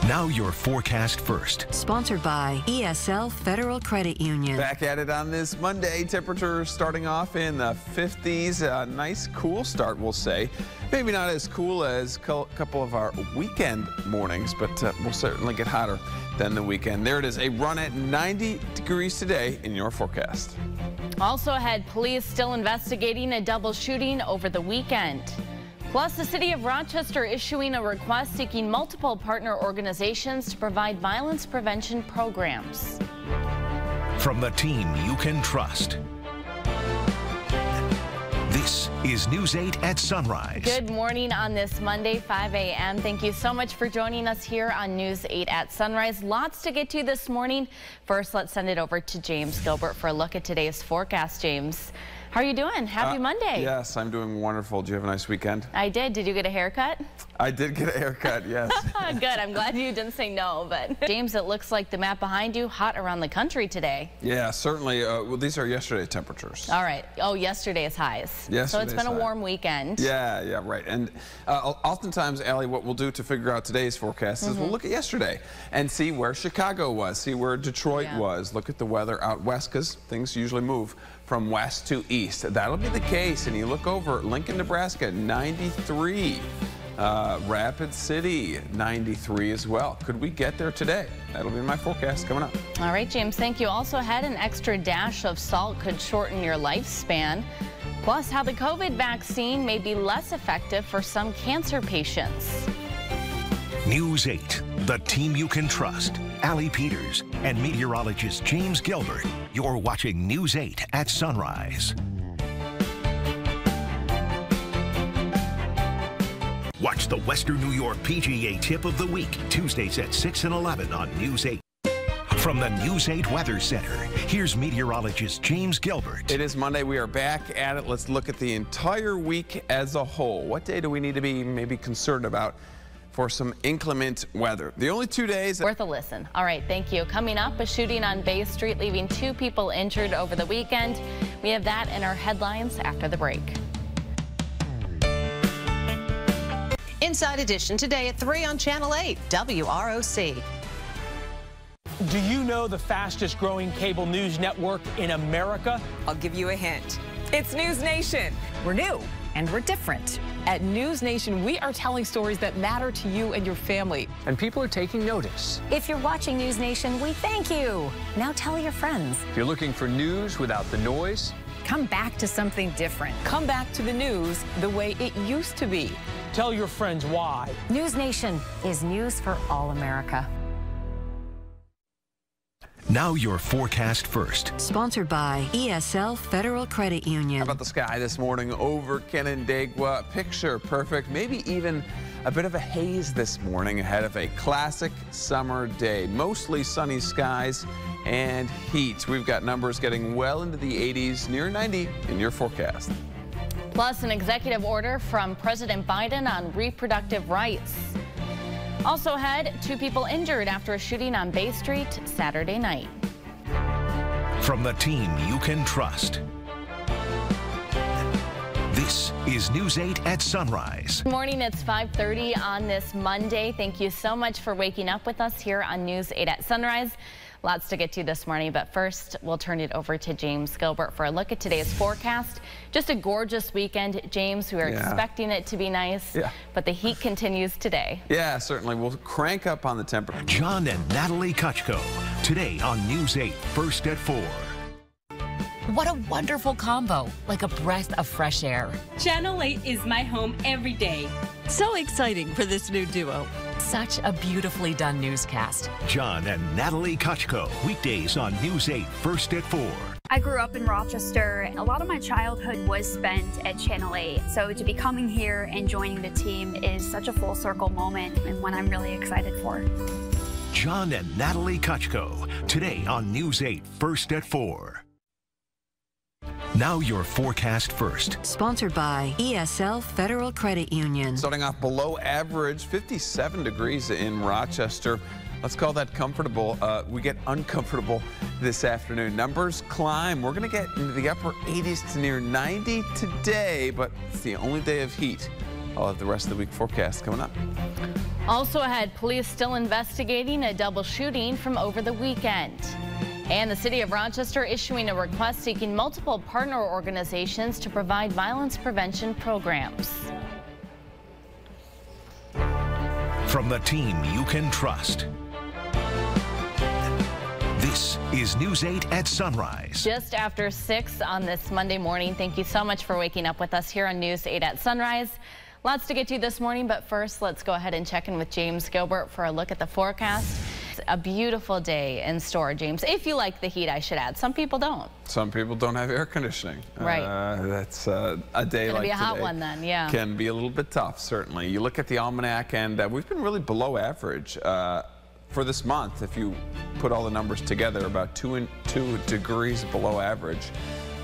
Now your forecast first. Sponsored by ESL Federal Credit Union. Back at it on this Monday. Temperatures starting off in the 50s. A nice cool start, we'll say. Maybe not as cool as a couple of our weekend mornings, but we'll certainly get hotter than the weekend. There it is, a run at 90 degrees today in your forecast. Also ahead, police still investigating a double shooting over the weekend. Plus, the city of Rochester issuing a request seeking multiple partner organizations to provide violence prevention programs. From the team you can trust. This is News 8 at Sunrise. Good morning on this Monday, 5 a.m. Thank you so much for joining us here on News 8 at Sunrise. Lots to get to this morning. First, let's send it over to James Gilbert for a look at today's forecast. James, how are you doing? Happy Monday. Yes, I'm doing wonderful. Did you have a nice weekend? I did. Did you get a haircut? I did get a haircut, yes. Good. I'm glad you didn't say no. But James, it looks like the map behind you, hot around the country today. Yeah, certainly. Well, these are yesterday's temperatures. All right. Oh, yesterday's highs. So it's been a warm weekend. Yeah, right. And oftentimes, Allie, what we'll do to figure out today's forecast is we'll look at yesterday and see where Chicago was, see where Detroit was, look at the weather out west, because things usually move from west to east. That'll be the case. And you look over Lincoln, Nebraska, 93. Rapid City, 93 as well. Could we get there today? That'll be my forecast coming up. All right, James, thank you. Also had an extra dash of salt could shorten your lifespan. Plus, how the COVID vaccine may be less effective for some cancer patients. News 8, the team you can trust. Allie Peters and meteorologist James Gilbert. You're watching News 8 at Sunrise. Watch the Western New York PGA Tip of the Week, Tuesdays at 6 and 11 on News 8. From the News 8 Weather Center, here's meteorologist James Gilbert. It is Monday. We are back at it. Let's look at the entire week as a whole. What day do we need to be maybe concerned about for some inclement weather? The only 2 days. Worth a listen. All right, thank you. Coming up, a shooting on Bay Street leaving 2 people injured over the weekend. We have that in our headlines after the break. Inside Edition today at 3 on Channel 8, WROC. Do you know the fastest growing cable news network in America? I'll give you a hint. It's News Nation. We're new and we're different. At News Nation, we are telling stories that matter to you and your family. And people are taking notice. If you're watching News Nation, we thank you. Now tell your friends. If you're looking for news without the noise, come back to something different. Come back to the news the way it used to be. tell your friends why. News Nation is news for all America. Now your forecast first. Sponsored by ESL Federal Credit Union. How about the sky this morning over Canandaigua? Picture perfect, maybe even a bit of a haze this morning ahead of a classic summer day. Mostly sunny skies and heat. We've got numbers getting well into the 80s, near 90 in your forecast. Plus, an executive order from President Biden on reproductive rights. Also ahead, 2 people injured after a shooting on Bay Street Saturday night. From the team you can trust. This is News 8 at Sunrise. Good morning, it's 5:30 on this Monday. Thank you so much for waking up with us here on News 8 at Sunrise. Lots to get to this morning, but first we'll turn it over to James Gilbert for a look at today's forecast. Just a gorgeous weekend, James. We are expecting it to be nice, but the heat continues today. Yeah, certainly. We'll crank up on the temperature. John and Natalie Kuchko, today on News 8, first at 4. What a wonderful combo, like a breath of fresh air. Channel 8 is my home every day. So exciting for this new duo. Such a beautifully done newscast. John and Natalie Kuchko, weekdays on News 8, first at 4. I grew up in Rochester. A lot of my childhood was spent at Channel 8. So to be coming here and joining the team is such a full circle moment and one I'm really excited for. John and Natalie Kuchko, today on News 8, first at 4. Now your forecast first. Sponsored by ESL Federal Credit Union. Starting off below average, 57 degrees in Rochester. Let's call that comfortable. We get uncomfortable this afternoon. Numbers climb. We're going to get into the upper 80s to near 90 today, but it's the only day of heat. I'll have the rest of the week forecast coming up. Also ahead, police still investigating a double shooting from over the weekend. And the city of Rochester issuing a request seeking multiple partner organizations to provide violence prevention programs. From the team you can trust. This is News 8 at Sunrise. Just after 6 on this Monday morning. Thank you so much for waking up with us here on News 8 at Sunrise. Lots to get to this morning, but first let's go ahead and check in with James Gilbert for a look at the forecast. It's a beautiful day in store, James. If you like the heat, I should add. Some people don't. Some people don't have air conditioning. Right. That's a day like today. It's going to be a hot one then, yeah. Can be a little bit tough, certainly. You look at the almanac, and we've been really below average for this month. If you put all the numbers together, about 2 degrees below average.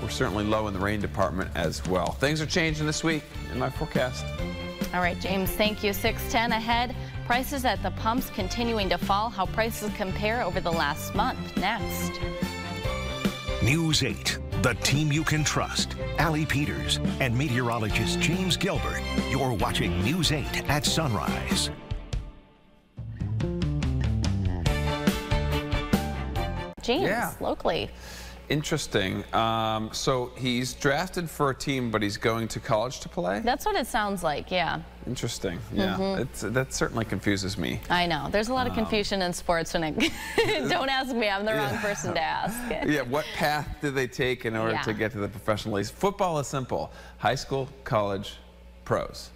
We're certainly low in the rain department as well. Things are changing this week in my forecast. All right, James, thank you. 6:10 ahead. Prices at the pumps continuing to fall. How prices compare over the last month. Next. News 8, the team you can trust. Allie Peters and meteorologist James Gilbert. You're watching News 8 at Sunrise. James, locally. Interesting. So he's drafted for a team, but he's going to college to play? That's what it sounds like, yeah. Interesting. Yeah, that certainly confuses me. I know. There's a lot of confusion in sports when it don't ask me. I'm the wrong person to ask. Yeah, what path did they take in order to get to the professional leagues? Football is simple. High school, college, pros.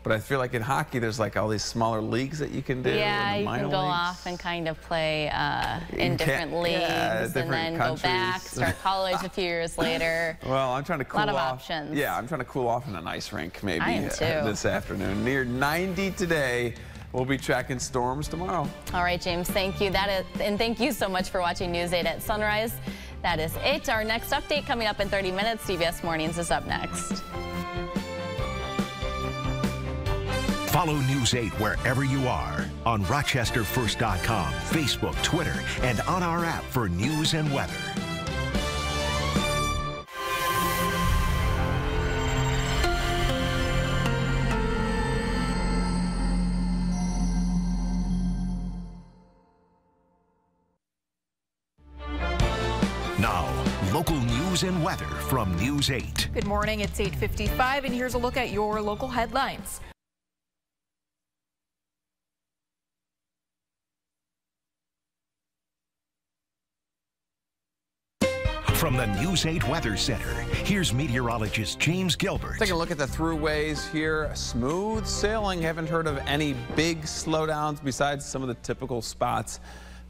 But I feel like in hockey, there's like all these smaller leagues that you can do. Yeah, you can go off and kind of play in different leagues and then go back, start college a few years later. Well, I'm trying to cool off. A lot of options. Yeah, I'm trying to cool off in an ice rink maybe I am too. This afternoon. Near 90 today. We'll be tracking storms tomorrow. All right, James, thank you. And thank you so much for watching News 8 at Sunrise. That is it. Our next update coming up in 30 minutes. CBS Mornings is up next. Follow News 8 wherever you are on RochesterFirst.com, Facebook, Twitter, and on our app for news and weather. Now, local news and weather from News 8. Good morning. It's 8:55, and here's a look at your local headlines. From the News 8 Weather Center, here's meteorologist James Gilbert. Take a look at the throughways here. Smooth sailing. Haven't heard of any big slowdowns besides some of the typical spots.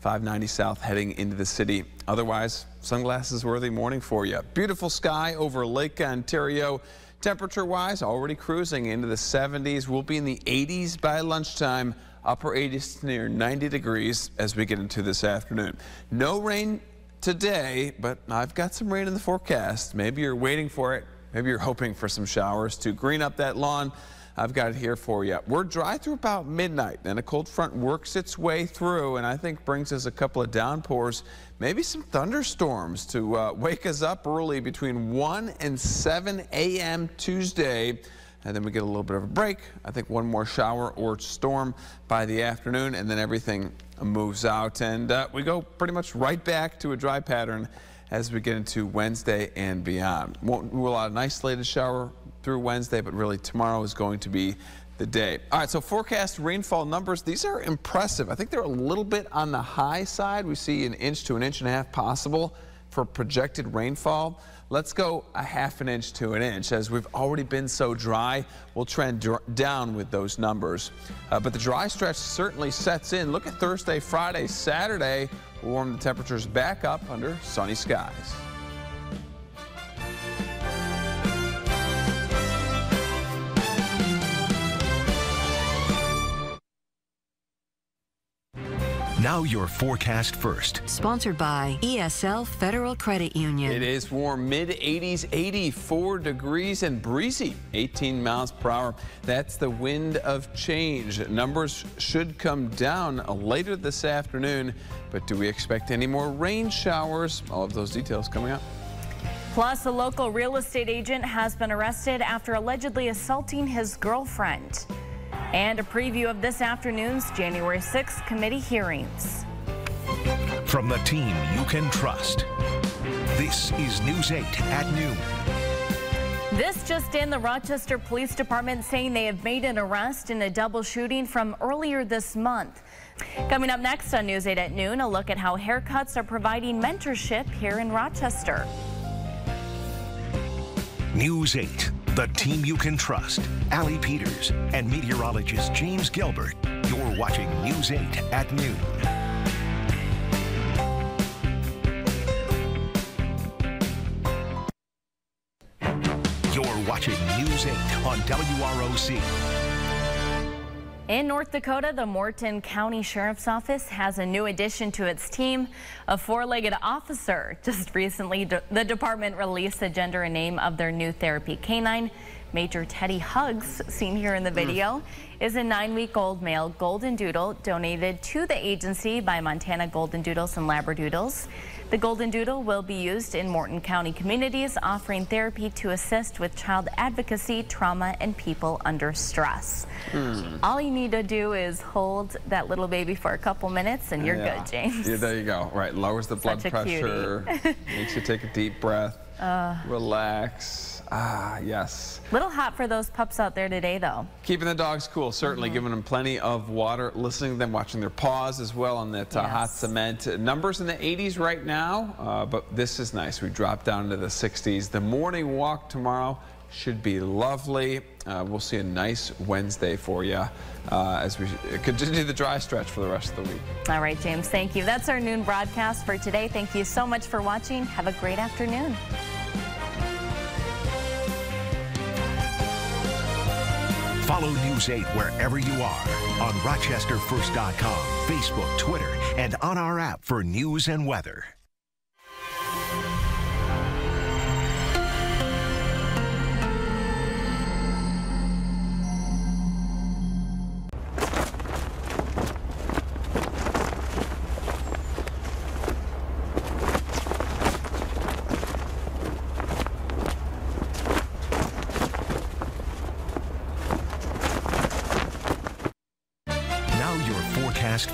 590 south heading into the city. Otherwise, sunglasses worthy morning for you. Beautiful sky over Lake Ontario. Temperature-wise, already cruising into the 70s. We'll be in the 80s by lunchtime. Upper 80s to near 90 degrees as we get into this afternoon. No rain today, but I've got some rain in the forecast. Maybe you're waiting for it. Maybe you're hoping for some showers to green up that lawn. I've got it here for you. We're dry through about midnight, then a cold front works its way through and I think brings us a couple of downpours, maybe some thunderstorms to wake us up early between 1 and 7 a.m. Tuesday. And then we get a little bit of a break. I think one more shower or storm by the afternoon, and then everything moves out. And we go pretty much right back to a dry pattern as we get into Wednesday and beyond. Won't rule out an isolated shower through Wednesday, but really tomorrow is going to be the day. All right, so forecast rainfall numbers. These are impressive. I think they're a little bit on the high side. We see 1 inch to 1.5 inches possible for projected rainfall. Let's go 1/2 inch to 1 inch. As we've already been so dry, we'll trend down with those numbers. But the dry stretch certainly sets in. Look at Thursday, Friday, Saturday. We'll warm the temperatures back up under sunny skies. Now your forecast first. Sponsored by ESL Federal Credit Union. It is warm, mid-80s, 84 degrees and breezy, 18 miles per hour. That's the wind of change. Numbers should come down later this afternoon, but do we expect any more rain showers? All of those details coming up. Plus, a local real estate agent has been arrested after allegedly assaulting his girlfriend. And a preview of this afternoon's January 6th committee hearings. From the team you can trust, this is News 8 at noon. This just in, the Rochester Police Department saying they have made an arrest in a double shooting from earlier this month. Coming up next on News 8 at noon, a look at how haircuts are providing mentorship here in Rochester. News 8, the team you can trust. Allie Peters and meteorologist James Gilbert. You're watching News 8 at noon. You're watching News 8 on WROC. In North Dakota, the Morton County Sheriff's Office has a new addition to its team, a four-legged officer. Just recently, the department released the gender and name of their new therapy canine. Major Teddy Hugs, seen here in the video, is a 9-week-old male Golden Doodle donated to the agency by Montana Golden Doodles and Labradoodles. The Golden Doodle will be used in Morton County communities, offering therapy to assist with child advocacy, trauma, and people under stress. All you need to do is hold that little baby for a couple minutes and you're good, James. Yeah, there you go. Right, lowers the blood pressure, makes you take a deep breath, relax. Ah, yes. Little hot for those pups out there today, though. Keeping the dogs cool, certainly giving them plenty of water, listening to them, watching their paws as well on that hot cement. Numbers in the 80s right now, but this is nice. We dropped down into the 60s. The morning walk tomorrow should be lovely. We'll see a nice Wednesday for you as we continue the dry stretch for the rest of the week. All right, James, thank you. That's our noon broadcast for today. Thank you so much for watching. Have a great afternoon. Follow News 8 wherever you are on RochesterFirst.com, Facebook, Twitter, and on our app for news and weather.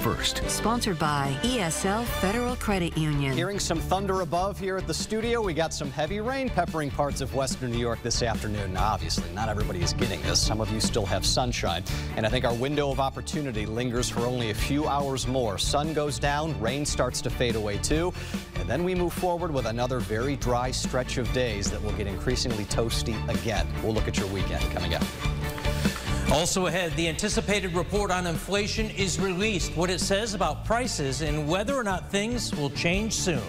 First. Sponsored by ESL Federal Credit Union. Hearing some thunder above here at the studio. We got some heavy rain peppering parts of western New York this afternoon. Now, obviously, not everybody is getting this. Some of you still have sunshine. And I think our window of opportunity lingers for only a few hours more. Sun goes down, rain starts to fade away too. And then we move forward with another very dry stretch of days that will get increasingly toasty again. We'll look at your weekend coming up. Also ahead, the anticipated report on inflation is released. What it says about prices and whether or not things will change soon.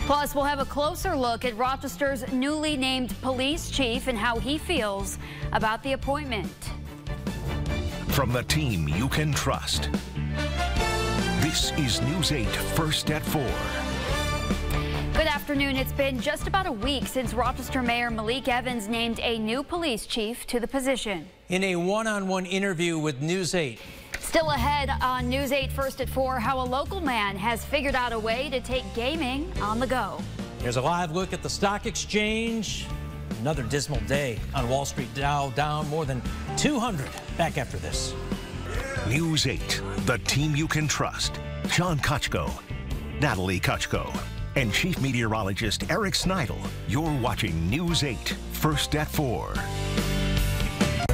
Plus, we'll have a closer look at Rochester's newly named police chief and how he feels about the appointment. From the team you can trust, this is News 8 First at 4. Good afternoon. It's been just about a week since Rochester Mayor Malik Evans named a new police chief to the position. In a one-on-one interview with News 8. Still ahead on News 8 First at 4, how a local man has figured out a way to take gaming on the go. Here's a live look at the stock exchange. Another dismal day on Wall Street. Dow down more than 200. Back after this. News 8, the team you can trust. John Kochko, Natalie Kochko, and Chief Meteorologist Eric Snidel. You're watching News 8 First at 4.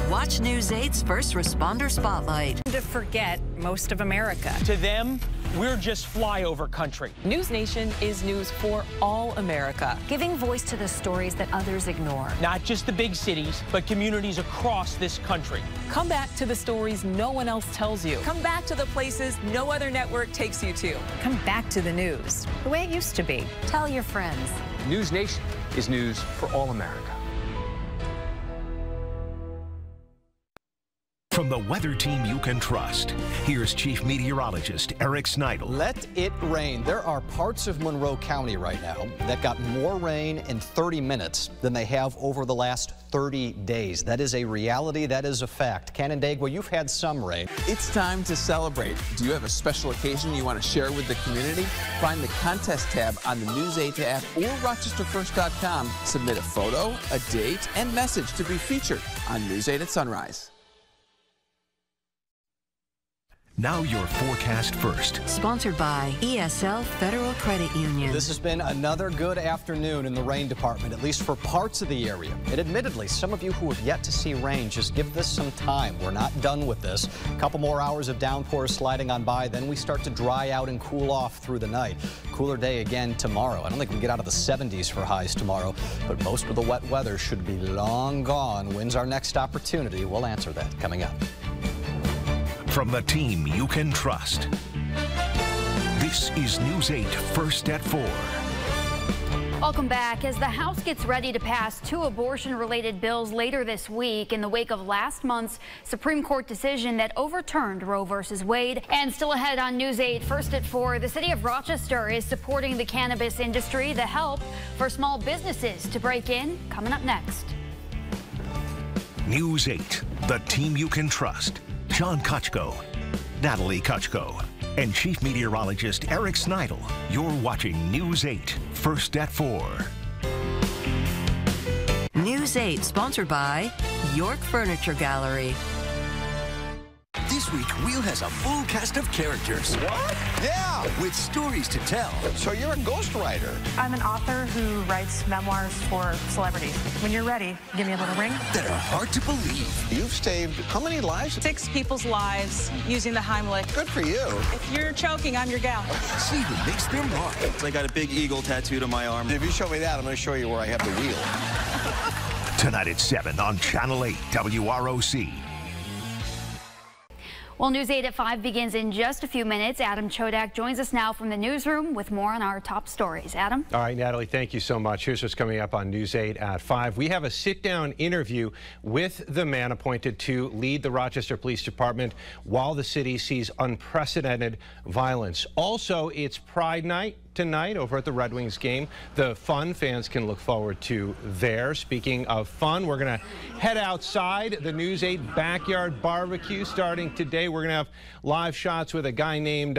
Watch News 8's First Responder Spotlight. To forget most of America. To them, we're just flyover country. News Nation is news for all America. Giving voice to the stories that others ignore. Not just the big cities, but communities across this country. Come back to the stories no one else tells you. Come back to the places no other network takes you to. Come back to the news, the way it used to be. Tell your friends. News Nation is news for all America. From the weather team you can trust, here's Chief Meteorologist Eric Snidel. Let it rain. There are parts of Monroe County right now that got more rain in 30 minutes than they have over the last 30 days. That is a reality. That is a fact. Canandaigua, you've had some rain. It's time to celebrate. Do you have a special occasion you want to share with the community? Find the contest tab on the News 8 app or RochesterFirst.com. Submit a photo, a date, and message to be featured on News 8 at sunrise. Now your forecast first. Sponsored by ESL Federal Credit Union. This has been another good afternoon in the rain department, at least for parts of the area. And admittedly, some of you who have yet to see rain, just give this some time. We're not done with this. A couple more hours of downpours sliding on by, then we start to dry out and cool off through the night. Cooler day again tomorrow. I don't think we get out of the 70s for highs tomorrow, but most of the wet weather should be long gone. When's our next opportunity? We'll answer that coming up. From the team you can trust. This is News 8 First at 4. Welcome back. As the House gets ready to pass 2 abortion-related bills later this week in the wake of last month's Supreme Court decision that overturned Roe v. Wade. And still ahead on News 8 First at 4, the city of Rochester is supporting the cannabis industry. The help for small businesses to break in, coming up next. News 8, the team you can trust. John Kochko, Natalie Kochko, and Chief Meteorologist Eric Snidel. You're watching News 8 First at 4. News 8 sponsored by York Furniture Gallery. This week, Wheel has a full cast of characters. What? Yeah! With stories to tell. So you're a ghostwriter. I'm an author who writes memoirs for celebrities. When you're ready, give me a little ring. That are hard to believe. You've saved how many lives? 6 people's lives using the Heimlich. Good for you. If you're choking, I'm your gal. See who makes their mark. I got a big eagle tattooed on my arm. If you show me that, I'm going to show you where I have the wheel. Tonight at 7 on Channel 8 WROC. Well, News 8 at 5 begins in just a few minutes. Adam Chodak joins us now from the newsroom with more on our top stories. Adam? All right, Natalie, thank you so much. Here's what's coming up on News 8 at 5. We have a sit-down interview with the man appointed to lead the Rochester Police Department while the city sees unprecedented violence. Also, it's Pride Night tonight over at the Red Wings game. The fun fans can look forward to there. Speaking of fun, we're going to head outside the News 8 backyard barbecue starting today. We're going to have live shots with a guy named,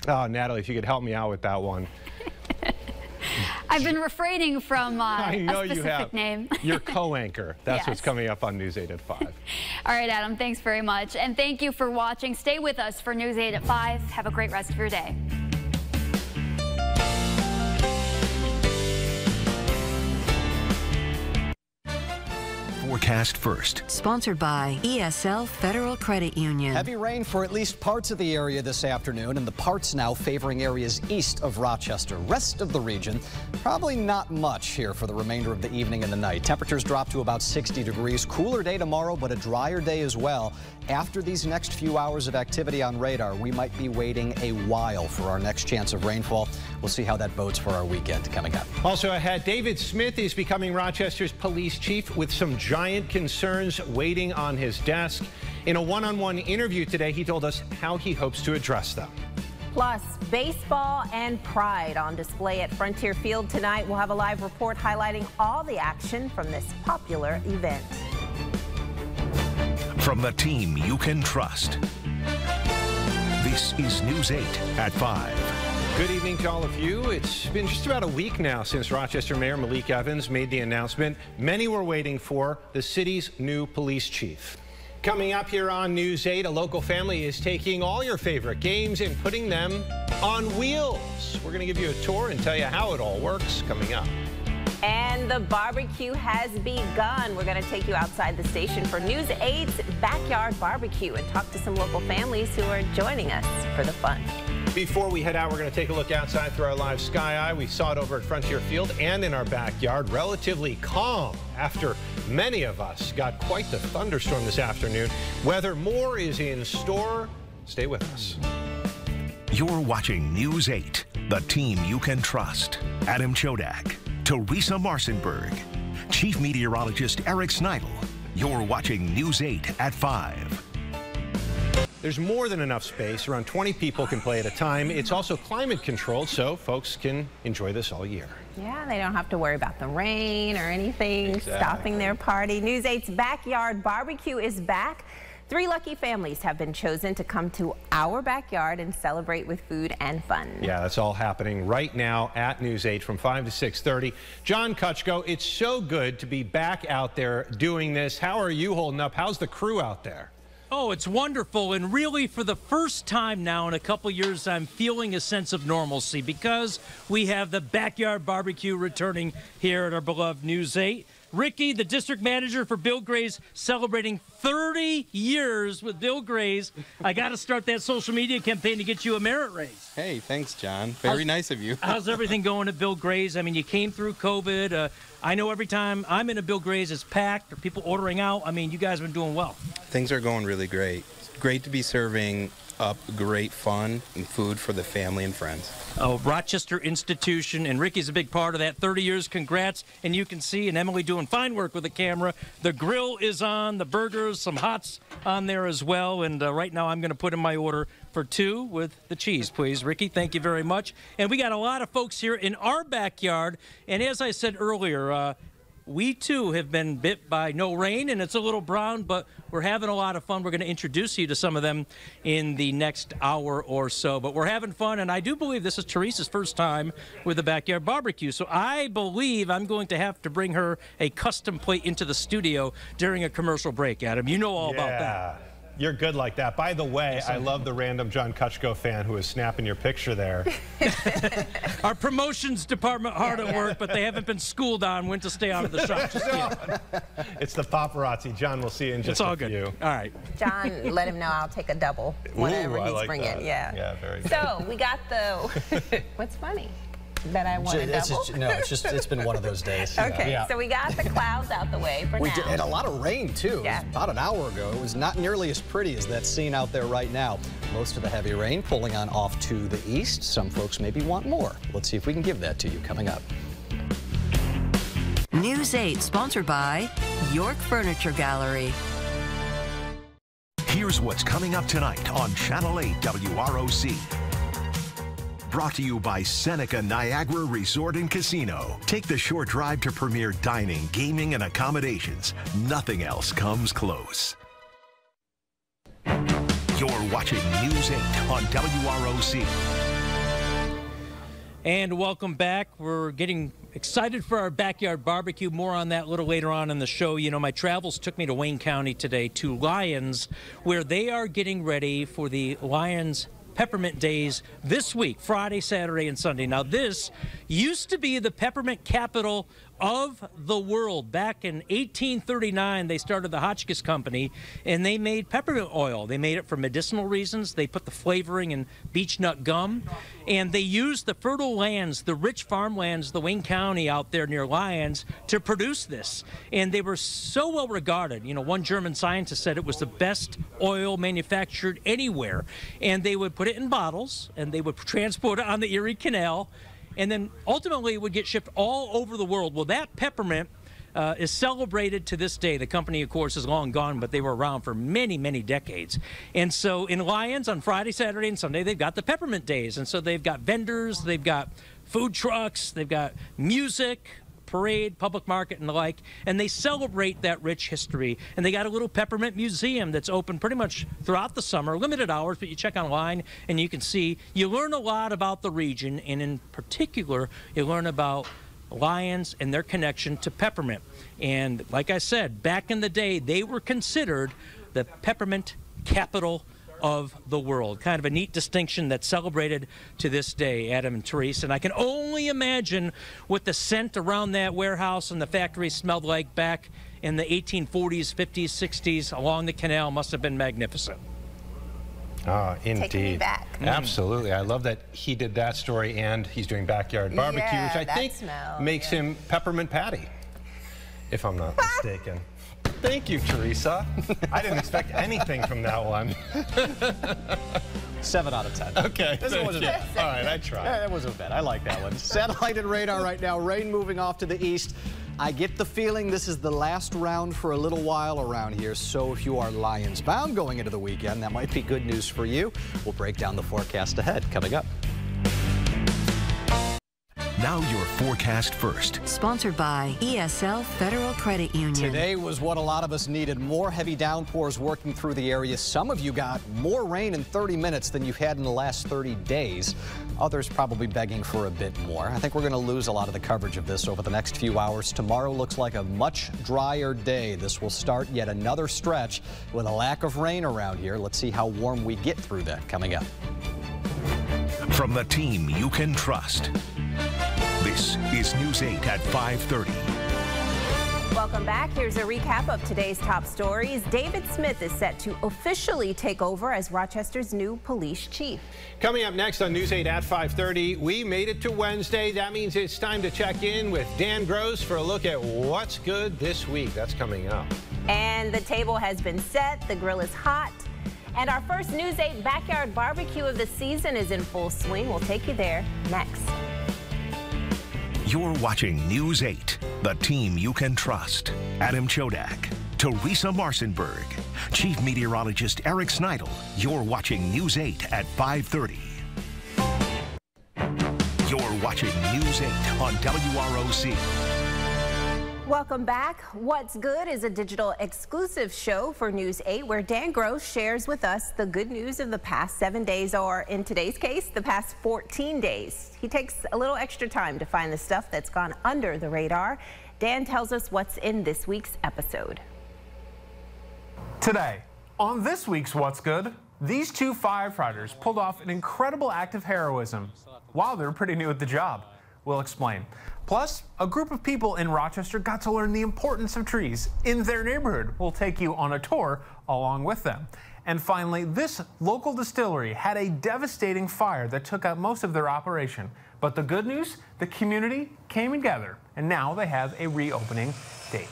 Natalie, if you could help me out with that one. I've been refraining from I know a specific you have. name. Your co-anchor. That's Yes. what's coming up on News 8 at 5. All right, Adam, thanks very much. And thank you for watching. Stay with us for News 8 at 5. Have a great rest of your day. Forecast first. Sponsored by ESL Federal Credit Union. Heavy rain for at least parts of the area this afternoon, and the parts now favoring areas east of Rochester. Rest of the region, probably not much here for the remainder of the evening and the night. Temperatures drop to about 60 degrees. Cooler day tomorrow, but a drier day as well. After these next few hours of activity on radar, we might be waiting a while for our next chance of rainfall. We'll see how that bodes for our weekend coming up. Also ahead, David Smith is becoming Rochester's police chief with some giant concerns waiting on his desk. In a one-on-one interview today, he told us how he hopes to address them. Plus, baseball and pride on display at Frontier Field tonight. We'll have a live report highlighting all the action from this popular event. From the team you can trust. This is News 8 at 5. Good evening to all of you. It's been just about a week now since Rochester Mayor Malik Evans made the announcement many were waiting for, the city's new police chief. Coming up here on News 8, a local family is taking all your favorite games and putting them on wheels. We're going to give you a tour and tell you how it all works coming up. And the barbecue has begun. We're going to take you outside the station for News 8's Backyard Barbecue and talk to some local families who are joining us for the fun. Before we head out, we're going to take a look outside through our live sky eye. We saw it over at Frontier Field and in our backyard. Relatively calm after many of us got quite the thunderstorm this afternoon. Weather more is in store. Stay with us. You're watching News 8, the team you can trust. Adam Chodak, Teresa Marcinberg, Chief Meteorologist Eric Snidel. You're watching News 8 at 5. There's more than enough space. Around 20 people can play at a time. It's also climate controlled, so folks can enjoy this all year. Yeah, they don't have to worry about the rain or anything stopping their party. News 8's Backyard Barbecue is back. 3 lucky families have been chosen to come to our backyard and celebrate with food and fun. Yeah, that's all happening right now at News 8 from 5 to 6:30. John Kochko, it's so good to be back out there doing this. How are you holding up? How's the crew out there? Oh, it's wonderful, and really for the first time now in a couple years, I'm feeling a sense of normalcy because we have the backyard barbecue returning here at our beloved News 8. Ricky, the district manager for Bill Gray's, celebrating 30 years with Bill Gray's. I got to start that social media campaign to get you a merit raise. Hey, thanks, John. Very nice of you. How's everything going at Bill Gray's? I mean, you came through COVID. I know every time I'm in a Bill Gray's, it's packed, or people ordering out. I mean, you guys have been doing well. Things are going really great. Great to be serving up great fun and food for the family and friends. Oh, Rochester institution, and Ricky's a big part of that. 30 years, congrats. And you can see, and Emily doing fine work with the camera. The grill is on, the burgers, some hots on there as well. And right now I'm going to put in my order for 2 with the cheese, please. Ricky, thank you very much. And we got a lot of folks here in our backyard. And as I said earlier, we, too, have been bit by no rain, and it's a little brown, but we're having a lot of fun. We're going to introduce you to some of them in the next hour or so. But we're having fun, and I do believe this is Teresa's first time with the backyard barbecue. So I believe I'm going to have to bring her a custom plate into the studio during a commercial break, Adam. You know all about that. You're good like that. By the way, I love the random John Kuchko fan who is snapping your picture there. Our promotions department hard at work, but they haven't been schooled on when to stay out of the shop. Just It's the paparazzi. John, we'll see you in just a few. All right. John, let him know I'll take a double whatever he's bringing. That. Yeah. Yeah, very good. So we got the. What's funny? That I want a double? No, it's been one of those days. Okay, yeah. so we got the clouds out the way for now. And a lot of rain, too. Yeah. About an hour ago. It was not nearly as pretty as that scene out there right now. Most of the heavy rain pulling on off to the east. Some folks maybe want more. Let's see if we can give that to you coming up. News 8, sponsored by York Furniture Gallery. Here's what's coming up tonight on Channel 8 WROC. Brought to you by Seneca Niagara Resort and Casino. Take the short drive to premier dining, gaming, and accommodations. Nothing else comes close. You're watching News 8 on WROC. And welcome back. We're getting excited for our backyard barbecue. More on that a little later on in the show. You know, my travels took me to Wayne County today to Lyons, where they are getting ready for the Lyons Peppermint Days this week, Friday, Saturday, and Sunday. Now, this used to be the peppermint capital of the world. Back in 1839, they started the Hotchkiss Company, and they made peppermint oil. They made it for medicinal reasons. They put the flavoring in beech nut gum, and they used the fertile lands, the rich farmlands, the Wayne County out there near Lyons, to produce this. And they were so well regarded. You know, one German scientist said it was the best oil manufactured anywhere. And they would put it in bottles, and they would transport it on the Erie Canal, and then ultimately it would get shipped all over the world. Well, that peppermint is celebrated to this day. The company, of course, is long gone, but they were around for many, many decades. And so in Lyons on Friday, Saturday, and Sunday, they've got the Peppermint Days. And so they've got vendors, they've got food trucks, they've got music, parade, public market, and the like, and they celebrate that rich history. And they got a little peppermint museum that's open pretty much throughout the summer, limited hours, but you check online and you can see. You learn a lot about the region, and in particular, you learn about Lyons and their connection to peppermint. And like I said, back in the day, they were considered the peppermint capital of the world. Kind of a neat distinction that's celebrated to this day, Adam and Therese. And I can only imagine what the scent around that warehouse and the factory smelled like back in the 1840s, 50s, 60s along the canal. Must have been magnificent. Indeed. Taking me back. Absolutely. I love that he did that story, and he's doing backyard barbecue, which I think makes him Peppermint Patty, if I'm not mistaken. Thank you, Teresa. I didn't expect anything from that one. 7 out of 10. Okay. This wasn't bad. All right, I tried. Yeah, that wasn't bad. I like that one. Satellite and radar right now. Rain moving off to the east. I get the feeling this is the last round for a little while around here. So if you are Lions bound going into the weekend, that might be good news for you. We'll break down the forecast ahead coming up. Now your forecast first. Sponsored by ESL Federal Credit Union. Today was what a lot of us needed. More heavy downpours working through the area. Some of you got more rain in 30 minutes than you've had in the last 30 days. Others probably begging for a bit more. I think we're going to lose a lot of the coverage of this over the next few hours. Tomorrow looks like a much drier day. This will start yet another stretch with a lack of rain around here. Let's see how warm we get through that coming up. From the team you can trust. This is News 8 at 5:30. Welcome back. Here's a recap of today's top stories. David Smith is set to officially take over as Rochester's new police chief. Coming up next on News 8 at 5:30, we made it to Wednesday. That means it's time to check in with Dan Gross for a look at what's good this week. That's coming up. And the table has been set. The grill is hot. And our first News 8 backyard barbecue of the season is in full swing. We'll take you there next. You're watching News 8, the team you can trust. Adam Chodak, Teresa Marcinberg, Chief Meteorologist Eric Snidel. You're watching News 8 at 5:30. You're watching News 8 on WROC. Welcome back. What's Good is a digital exclusive show for News 8 where Dan Gross shares with us the good news of the past 7 days, or in today's case, the past 14 days. He takes a little extra time to find the stuff that's gone under the radar. Dan tells us what's in this week's episode. Today, on this week's What's Good, these two firefighters pulled off an incredible act of heroism while they're pretty new at the job. We'll explain. Plus, a group of people in Rochester got to learn the importance of trees in their neighborhood. We'll take you on a tour along with them. And finally, this local distillery had a devastating fire that took out most of their operation. But the good news, the community came together, and now they have a reopening date.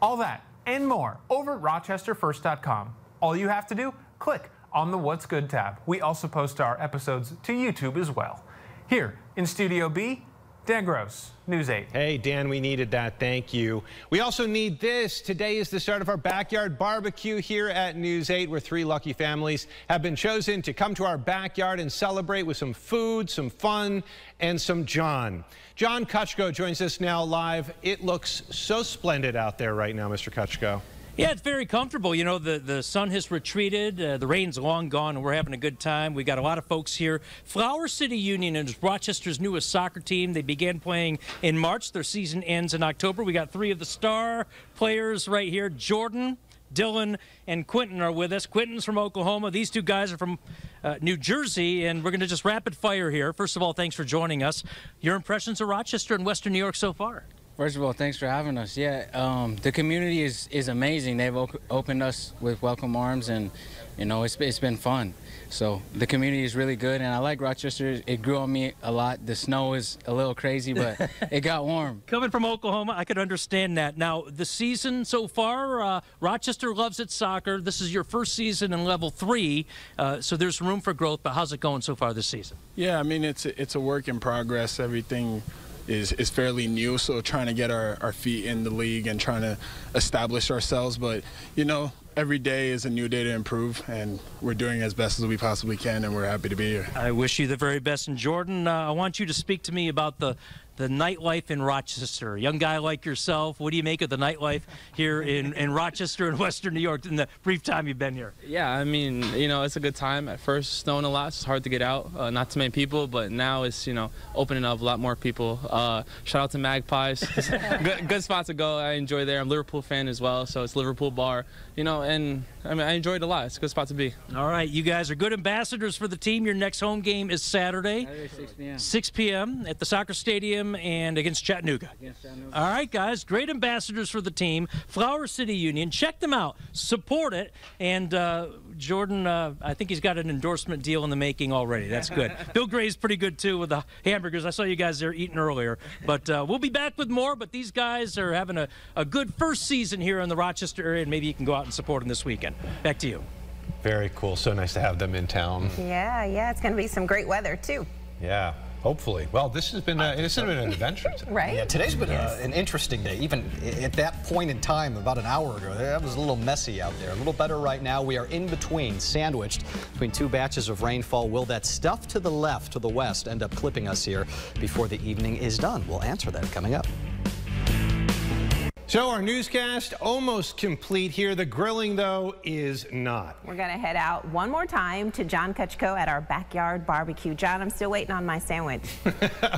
All that and more over at RochesterFirst.com. All you have to do, click on the What's Good tab. We also post our episodes to YouTube as well. Here in Studio B, Dan Gross, News 8. Hey, Dan, we needed that. Thank you. We also need this. Today is the start of our backyard barbecue here at News 8, where 3 lucky families have been chosen to come to our backyard and celebrate with some food, some fun, and some John. John Kuchko joins us now live. It looks so splendid out there right now, Mr. Kuchko. Yeah, it's very comfortable. You know, the sun has retreated, the rain's long gone, and we're having a good time. We got a lot of folks here. Flower City Union is Rochester's newest soccer team. They began playing in March. Their season ends in October. We got 3 of the star players right here. Jordan, Dylan, and Quentin are with us. Quentin's from Oklahoma. These 2 guys are from New Jersey, and we're going to just rapid fire here. First of all, thanks for joining us. Your impressions of Rochester and Western New York so far? First of all, thanks for having us. Yeah, the community is amazing. They've opened us with welcome arms, and you know it's been fun. So the community is really good, and I like Rochester. It grew on me a lot. The snow is a little crazy, but it got warm. Coming from Oklahoma, I could understand that. Now, the season so far, Rochester loves its soccer. This is your first season in level 3, so there's room for growth. But how's it going so far this season? Yeah, I mean it's a work in progress. Everything is fairly new, so trying to get our feet in the league and trying to establish ourselves. But, you know, every day is a new day to improve, and we're doing as best as we possibly can, and we're happy to be here. I wish you the very best. And Jordan, I want you to speak to me about the nightlife in Rochester. A young guy like yourself, what do you make of the nightlife here in Rochester and Western New York in the brief time you've been here? Yeah, I mean, you know, it's a good time. At first, snowing a lot, it's hard to get out, not too many people, but now it's, you know, opening up a lot more people. Shout out to Magpies. good spot to go. I enjoy there. I'm a Liverpool fan as well, so it's Liverpool bar, you know, and I mean, I enjoyed it a lot. It's a good spot to be. All right, you guys are good ambassadors for the team. Your next home game is Saturday 6 p.m. 6 p.m. at the soccer stadium and against Chattanooga. All right, guys, great ambassadors for the team. Flower City Union, check them out, support it, and Jordan, I think he's got an endorsement deal in the making already. That's good. Bill Gray's pretty good too with the hamburgers. I saw you guys there eating earlier, but we'll be back with more. But these guys are having a good first season here in the Rochester area, and maybe you can go out and support them this weekend. Back to you. Very cool. So nice to have them in town. Yeah, it's going to be some great weather too. Yeah. Hopefully. Well, this has been an adventure today. Right? Yeah, today's been an interesting day. Even at that point in time, about an hour ago, that was a little messy out there. A little better right now. We are in between, sandwiched between two batches of rainfall. Will that stuff to the left, to the west, end up clipping us here before the evening is done? We'll answer that coming up. So our newscast almost complete here. The grilling, though, is not. We're going to head out one more time to John Kutchko at our backyard barbecue. John, I'm still waiting on my sandwich.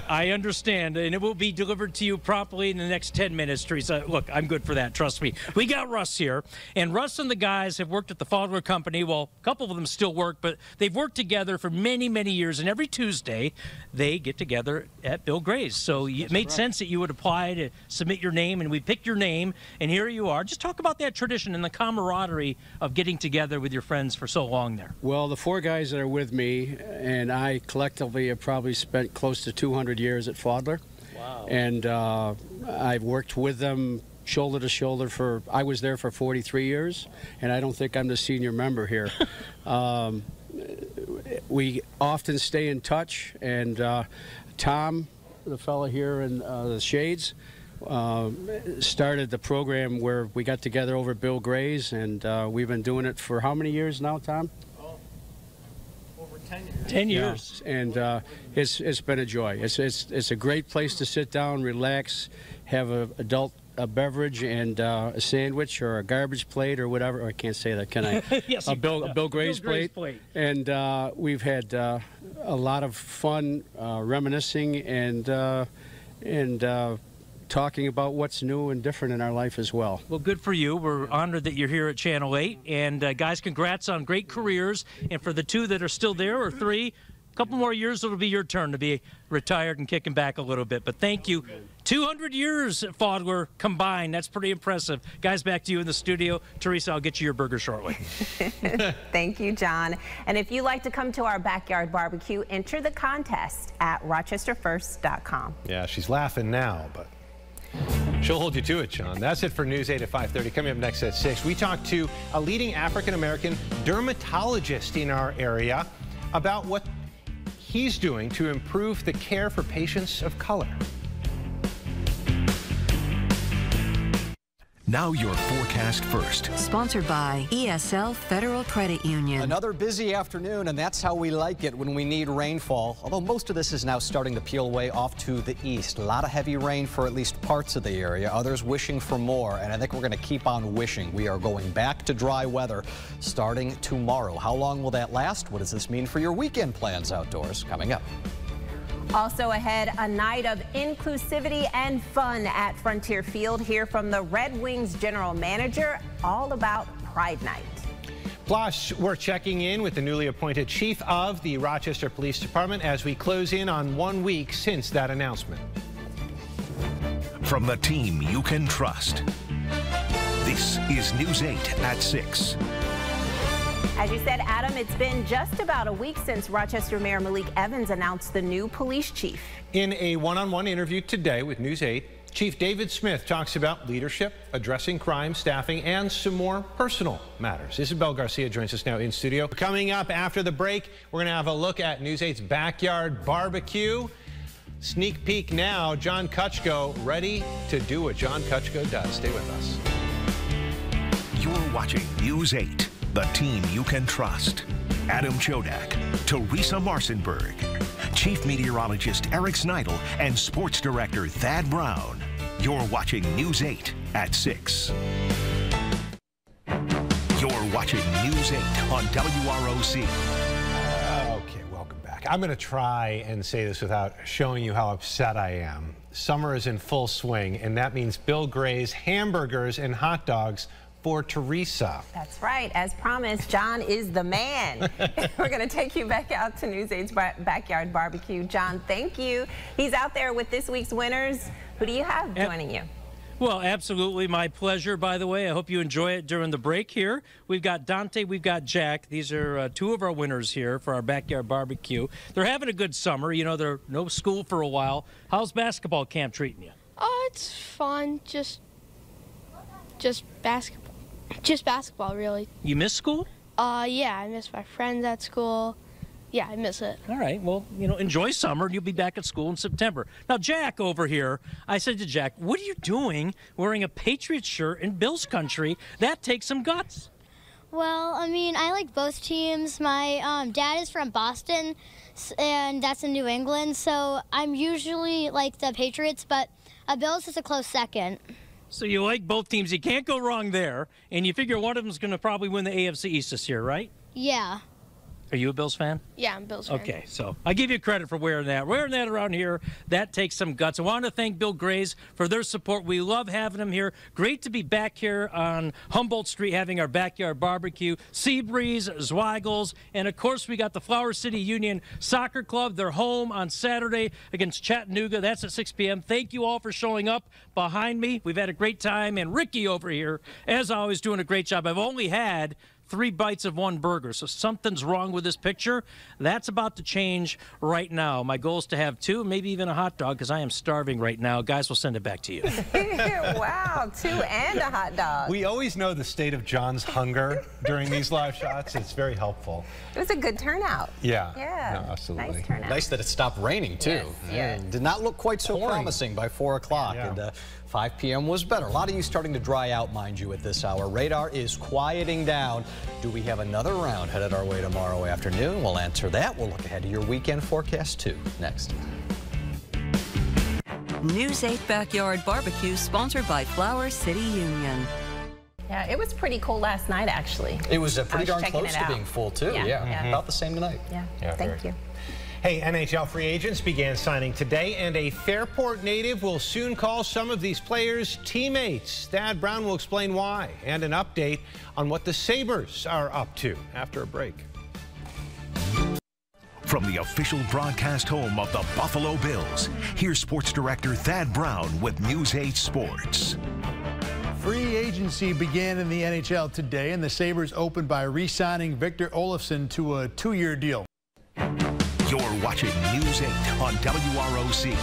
I understand, and it will be delivered to you promptly in the next 10 minutes, Teresa. Look, I'm good for that, trust me. We got Russ here, and Russ and the guys have worked at the Fodler Company. Well, a couple of them still work, but they've worked together for many, many years, and every Tuesday they get together at Bill Gray's. So it made sense that you would apply to submit your name, and we picked your name, and here you are. Just talk about that tradition and the camaraderie of getting together with your friends for so long there. Well, the four guys that are with me and I collectively have probably spent close to 200 years at Fodler. Wow. And I've worked with them shoulder to shoulder I was there for 43 years, and I don't think I'm the senior member here. We often stay in touch, and Tom, the fellow here in the Shades, started the program where we got together over Bill Gray's, and we've been doing it for how many years now, Tom? Oh, over 10 years. 10 years. Yeah. And it's been a joy. It's a great place to sit down, relax, have a beverage and a sandwich or a garbage plate or whatever. Oh, I can't say that, can I? Yes, a Bill Gray's plate. And we've had a lot of fun reminiscing and talking about what's new and different in our life as well. Well, good for you. We're honored that you're here at Channel 8. And guys, congrats on great careers. And for the two that are still there, or three, a couple more years, it'll be your turn to be retired and kicking back a little bit. But thank you. 200 years at Fodler combined. That's pretty impressive. Guys, back to you in the studio. Teresa, I'll get you your burger shortly. Thank you, John. And if you'd like to come to our backyard barbecue, enter the contest at rochesterfirst.com. Yeah, she's laughing now, but she'll hold you to it, John. That's it for News 8 at 5:30. Coming up next at 6, we talk to a leading African-American dermatologist in our area about what he's doing to improve the care for patients of color. Now your forecast first. Sponsored by ESL Federal Credit Union. Another busy afternoon, and that's how we like it when we need rainfall. Although most of this is now starting to peel away off to the east. A lot of heavy rain for at least parts of the area. Others wishing for more, and I think we're going to keep on wishing. We are going back to dry weather starting tomorrow. How long will that last? What does this mean for your weekend plans outdoors? Coming up. Also ahead, a night of inclusivity and fun at Frontier Field. Hear from the Red Wings general manager all about Pride Night. Plus, we're checking in with the newly appointed chief of the Rochester Police Department as we close in on 1 week since that announcement. From the team you can trust, this is News 8 at 6. As you said, Adam, it's been just about a week since Rochester Mayor Malik Evans announced the new police chief. In a one-on-one interview today with News 8, Chief David Smith talks about leadership, addressing crime, staffing, and some more personal matters. Isabel Garcia joins us now in studio. Coming up after the break, we're going to have a look at News 8's backyard barbecue. Sneak peek now, John Kutchko ready to do what John Kutchko does. Stay with us. You're watching News 8. The team you can trust. Adam Chodak, Teresa Marcinberg, Chief Meteorologist Eric Snidel, and Sports Director Thad Brown. You're watching News 8 at 6. You're watching News 8 on WROC. Okay, welcome back. I'm going to try and say this without showing you how upset I am. Summer is in full swing, and that means Bill Gray's hamburgers and hot dogs for Teresa. That's right. As promised, John is the man. We're going to take you back out to News 8's backyard barbecue. John, thank you. He's out there with this week's winners. Who do you have joining you? Well, absolutely. My pleasure, by the way. I hope you enjoy it during the break here. We've got Dante, we've got Jack. These are two of our winners here for our backyard barbecue. They're having a good summer. You know, they're no school for a while. How's basketball camp treating you? Oh, it's fun. Just basketball. Just basketball, really. You miss school? Yeah, I miss my friends at school. Yeah, I miss it. All right, well, you know, enjoy summer, and you'll be back at school in September. Now, Jack over here, I said to Jack, what are you doing wearing a Patriots shirt in Bills country? That takes some guts. Well, I mean, I like both teams. My dad is from Boston, and that's in New England, so I'm usually like the Patriots, but Bills is a close second. So you like both teams. You can't go wrong there, and you figure one of them is going to probably win the AFC East this year, right? Yeah. Are you a Bills fan? Yeah, I'm a Bills fan. Okay, so I give you credit for wearing that. Wearing that around here, that takes some guts. I want to thank Bill Grays for their support. We love having them here. Great to be back here on Humboldt Street having our backyard barbecue. Seabreeze, Zweigels, and of course we got the Flower City Union Soccer Club. They're home on Saturday against Chattanooga. That's at 6 p.m. Thank you all for showing up behind me. We've had a great time, and Ricky over here, as always, doing a great job. I've only had 3 bites of 1 burger, so something's wrong with this picture. That's about to change right now. My goal is to have 2, maybe even a hot dog, because I am starving right now. Guys, we'll send it back to you. Wow, 2 and a hot dog. We always know the state of John's hunger during these live shots. It's very helpful. It was a good turnout. Yeah. Yeah. No, absolutely. Nice turnout. Nice that it stopped raining, too. Yes, yeah. Did not look quite so promising by 4 o'clock. Yeah. And 5 p.m. was better. A lot of you starting to dry out, mind you, at this hour. Radar is quieting down. Do we have another round headed our way tomorrow afternoon? We'll answer that. We'll look ahead to your weekend forecast, too, next. News 8 Backyard Barbecue, sponsored by Flower City Union. Yeah, it was pretty cold last night, actually. It was pretty darn close to being full, too. Yeah. About the same tonight. Yeah, thank you. Hey, NHL free agents began signing today, and a Fairport native will soon call some of these players teammates. Thad Brown will explain why, and an update on what the Sabres are up to after a break. From the official broadcast home of the Buffalo Bills, here's Sports Director Thad Brown with News 8 Sports. Free agency began in the NHL today, and the Sabres opened by re-signing Victor Olofsson to a 2-year deal. You're watching News 8 on WROC.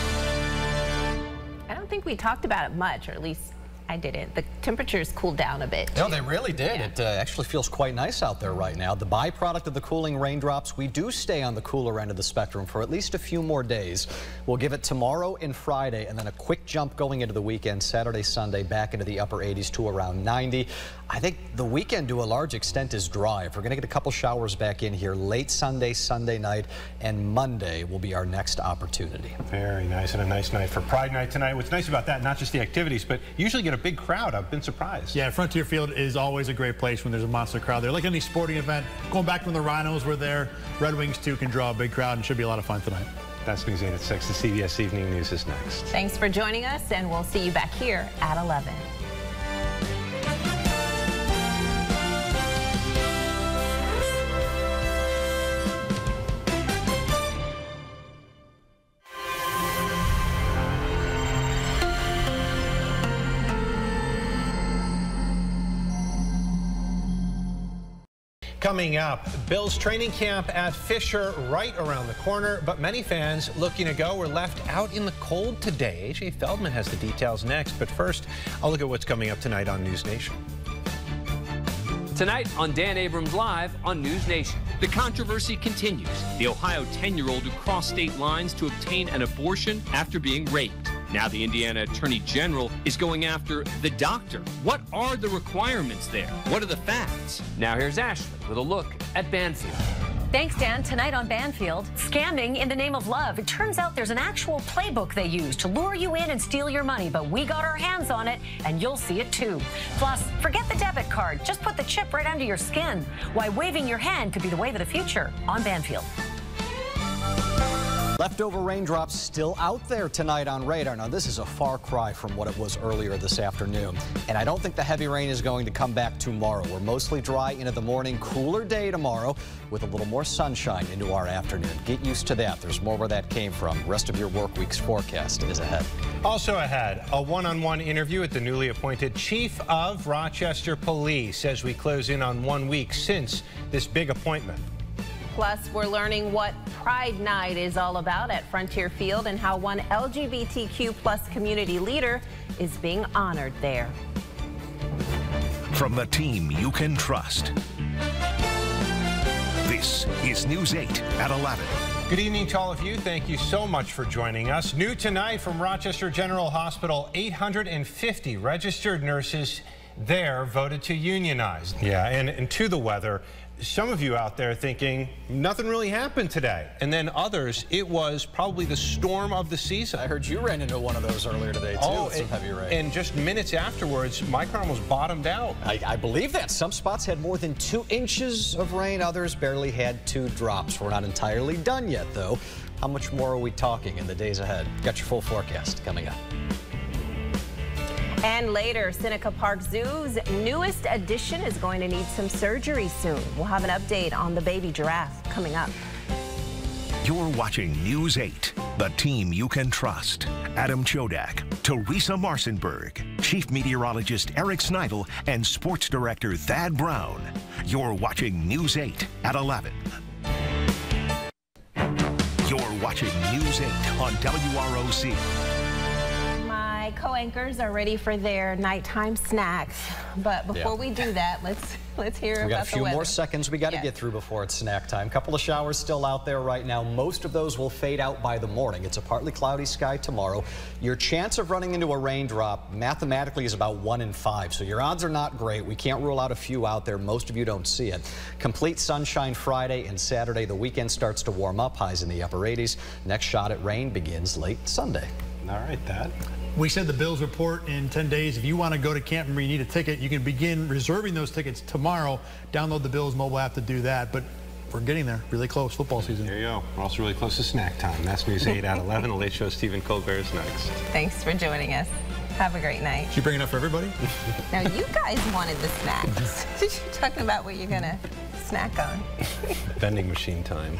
I don't think we talked about it much, or at least I didn't. The temperatures cooled down a bit. No, they really did. Yeah. It actually feels quite nice out there right now. The byproduct of the cooling raindrops, we do stay on the cooler end of the spectrum for at least a few more days. We'll give it tomorrow and Friday, and then a quick jump going into the weekend, Saturday, Sunday, back into the upper 80s to around 90. I think the weekend, to a large extent, is dry. If we're going to get a couple showers back in here late Sunday, Sunday night, and Monday will be our next opportunity. Very nice, and a nice night for Pride Night tonight. What's nice about that, not just the activities, but you usually get a big crowd. I've been surprised. Yeah, Frontier Field is always a great place when there's a monster crowd there. Like any sporting event, going back when the Rhinos were there, Red Wings too can draw a big crowd and should be a lot of fun tonight. That's News 8 at 6. The CBS Evening News is next. Thanks for joining us, and we'll see you back here at 11. Coming up, Bills training camp at Fisher right around the corner, but many fans looking to go were left out in the cold today. A.J. Feldman has the details next, but first, I'll look at what's coming up tonight on News Nation. Tonight on Dan Abrams Live on News Nation. The controversy continues. The Ohio 10-year-old who crossed state lines to obtain an abortion after being raped. Now the Indiana Attorney General is going after the doctor. What are the requirements there? What are the facts? Now here's Ashley with a look at Banfield. Thanks, Dan. Tonight on Banfield, scamming in the name of love. It turns out there's an actual playbook they use to lure you in and steal your money, but we got our hands on it, and you'll see it too. Plus, forget the debit card. Just put the chip right under your skin. Why waving your hand could be the wave of the future on Banfield. Leftover raindrops still out there tonight on radar. Now, this is a far cry from what it was earlier this afternoon. And I don't think the heavy rain is going to come back tomorrow. We're mostly dry into the morning, cooler day tomorrow with a little more sunshine into our afternoon. Get used to that. There's more where that came from. Rest of your work week's forecast is ahead. Also ahead, a one-on-one interview with the newly appointed Chief of Rochester Police as we close in on 1 week since this big appointment. Plus, we're learning what Pride Night is all about at Frontier Field and how one LGBTQ+ community leader is being honored there. From the team you can trust, This is News 8 at 11. Good evening to all of you. Thank you so much for joining us. New tonight from Rochester General Hospital, 850 registered nurses there voted to unionize. Yeah, and to the weather. Some of you out there thinking nothing really happened today. And then others, it was probably the storm of the season. I heard you ran into one of those earlier today, too, with some heavy rain. And just minutes afterwards, Micron was bottomed out. I believe that. Some spots had more than 2 inches of rain. Others barely had 2 drops. We're not entirely done yet, though. How much more are we talking in the days ahead? Got your full forecast coming up. And later, Seneca Park Zoo's newest addition is going to need some surgery soon. We'll have an update on the baby giraffe coming up. You're watching News 8, the team you can trust. Adam Chodak, Teresa Marcinberg, Chief Meteorologist Eric Snidel, and Sports Director Thad Brown. You're watching News 8 at 11. You're watching News 8 on WROC. My co-anchors are ready for their nighttime snacks, but before we do that, let's hear about the weather. We got a few more seconds we got to get through before it's snack time. Couple of showers still out there right now. Most of those will fade out by the morning. It's a partly cloudy sky tomorrow. Your chance of running into a raindrop mathematically is about 1 in 5, so your odds are not great. We can't rule out a few out there. Most of you don't see it. Complete sunshine Friday and Saturday. The weekend starts to warm up, highs in the upper 80s. Next shot at rain begins late Sunday. All right, Thad. We said the Bills report in 10 days. If you want to go to Canton where you need a ticket, you can begin reserving those tickets tomorrow. Download the Bills mobile app to do that. But we're getting there. Really close football season. There you go. We're also really close to snack time. That's News 8 at 11. The Late Show, Stephen Colbert is next. Thanks for joining us. Have a great night. Did you bring enough for everybody? Now, you guys wanted the snacks. You're talking about what you're going to snack on. Vending machine time.